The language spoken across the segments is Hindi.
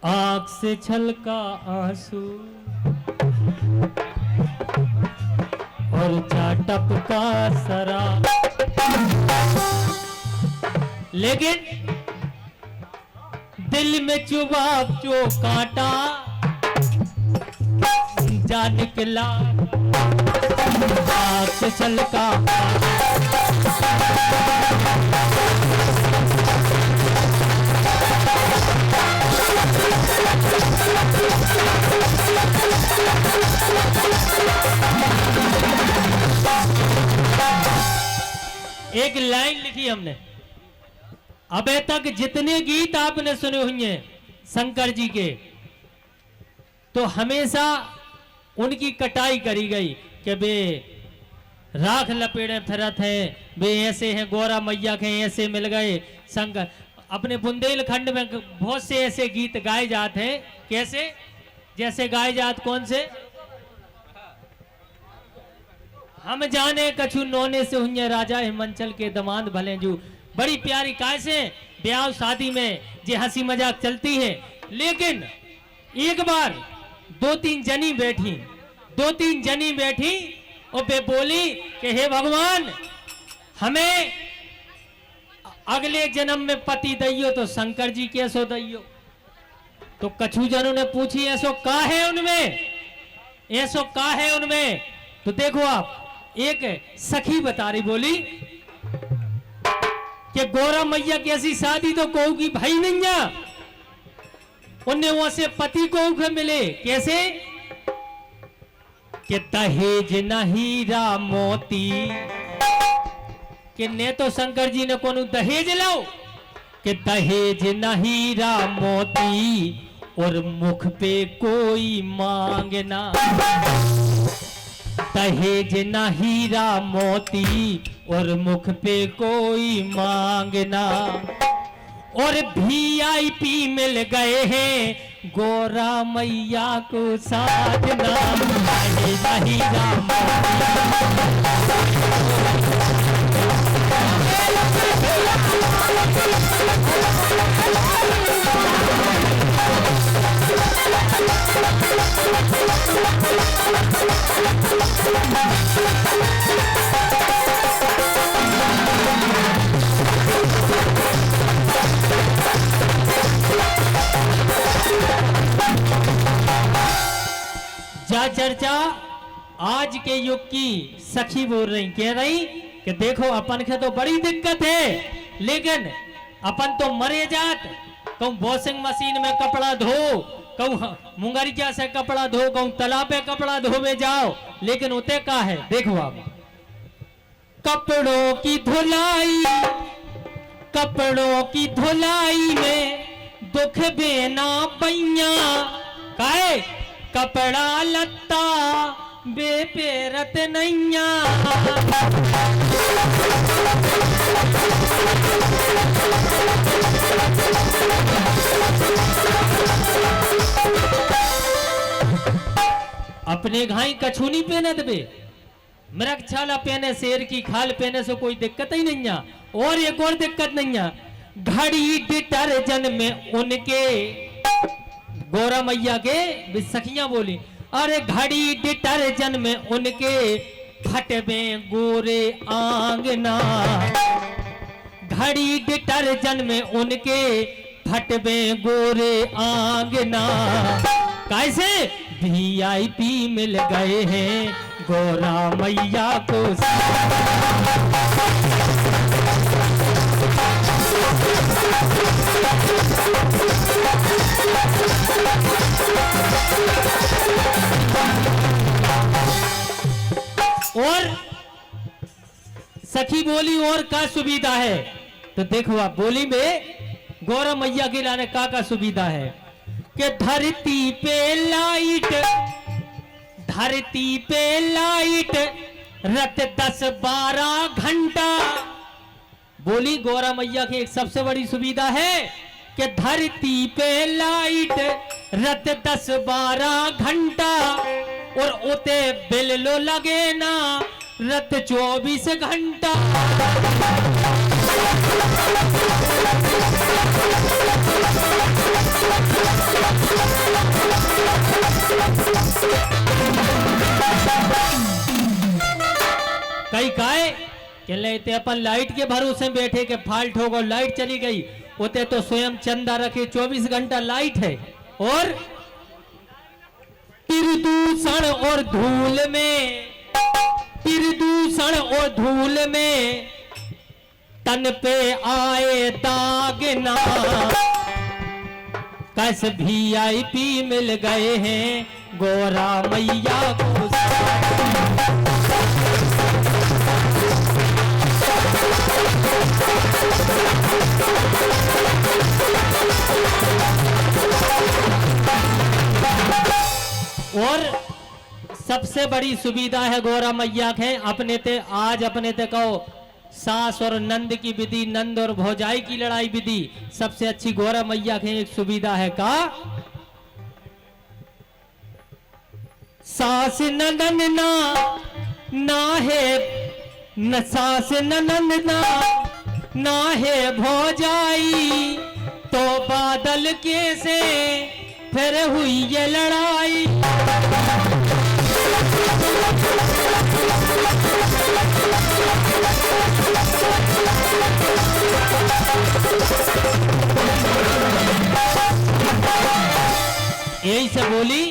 आंख से छलका आंसू और चाटप का सरा, लेकिन दिल में चुभा जो कांटा जा निकला। आंख से छलका एक लाइन लिखी हमने, अबे तक जितने गीत आपने सुने हुए हैं शंकर जी के, तो हमेशा उनकी कटाई करी गई कि बे राख लपेड़े फिरत है, वे ऐसे हैं, गौरा मैया के ऐसे मिल गए शंकर। अपने बुंदेलखंड में बहुत से ऐसे गीत गाए जाते हैं, कैसे जैसे गाए जाते, कौन से? हम जाने कछु नोने से हुए राजा हिमांचल के दमाद भले जू। बड़ी प्यारी कैसे ब्याह शादी में जे हंसी मजाक चलती है, लेकिन एक बार दो तीन जनी बैठी और वे बोली कि हे भगवान, हमें अगले जन्म में पति दैयो तो शंकर जी कैसो दैयो। तो कछु जनों ने पूछी ऐसो का है उनमें? तो देखो आप, एक सखी बता रही, बोली कि गौरा मैया की ऐसी शादी तो कहूगी भाई नहीं है, उन्हें वहां से पति को मिले कैसे कि दहेज न हीरा मोती, कि ने तो शंकर जी ने कोनो दहेज लाओ, कि दहेज न हीरा मोती और मुख पे कोई मांगना। दहेज न हीरा मोती और मुख पे कोई मांगना, और VIP मिल गए हैं गौरा मैया को साजना। दहेज न हीरा जा चर्चा आज के युग की सखी बोल रही, कह रही कि देखो अपन के तो बड़ी दिक्कत है, लेकिन अपन तो मरे जात, कहूँ वॉशिंग मशीन में कपड़ा धो, कहूँ मुंगरिया से कपड़ा धो, कहूँ तालाब पे कपड़ा धोवे जाओ, लेकिन उते का है देखो आप, कपड़ों की धुलाई में दुख बेना पैया, काहे कपड़ा लत्ता बेपेरत नैया। अपने घाई कछु नहीं पहने दबे, मृग छाला पहने, शेर की खाल पहने से कोई दिक्कत ही नहीं है। और एक और दिक्कत नहीं है, घड़ी डिटर्जन में उनके गौरा मैया के सखियां बोली, अरे घड़ी डिटर्जन में उनके फटवे गोरे आंगना। घड़ी डिटर्जन में उनके फटवे गोरे आंगना, कैसे VIP मिल गए हैं गौरा मैया को। और सखी बोली और का सुविधा है, तो देखो आप बोली में गौरा मैया के लाने का सुविधा है कि धरती पे लाइट रात 10-12 घंटा। बोली गौरा मैया की एक सबसे बड़ी सुविधा है कि धरती पे लाइट रात 10-12 घंटा, और उते बिल लो लगे ना रात 24 घंटा। कई काय कि लेते अपन लाइट के भरोसे बैठे के फाल्ट हो गई, लाइट चली गई, होते तो स्वयं चंदा रखे 24 घंटा लाइट है। और प्रदूषण और धूल में, प्रदूषण और धूल में तन पे आए दाग ना, कैसे VIP मिल गए हैं गौरा मैया को। और सबसे बड़ी सुविधा है गौरा मैया के अपने ते, आज अपने ते कहो सास और नंद की विधि, नंद और भौजाई की लड़ाई विधि, सबसे अच्छी गौरा मैया के एक सुविधा है का सास ननन ना, ना है न सास ननन ना है भौजाई, तो बादल के से फिर हुई ये लड़ाई। यही से बोली,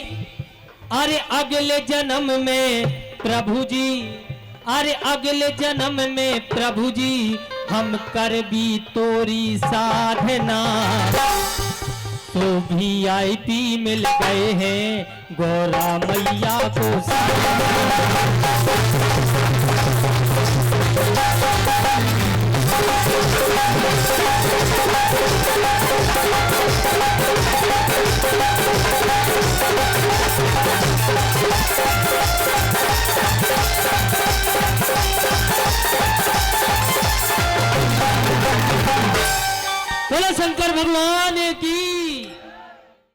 अरे अगले जन्म में प्रभु जी, अरे अगले जन्म में प्रभु जी हम कर भी तोरी साधना, तो VIP मिल गए हैं गौरा मैया को। बोलो शंकर भगवान की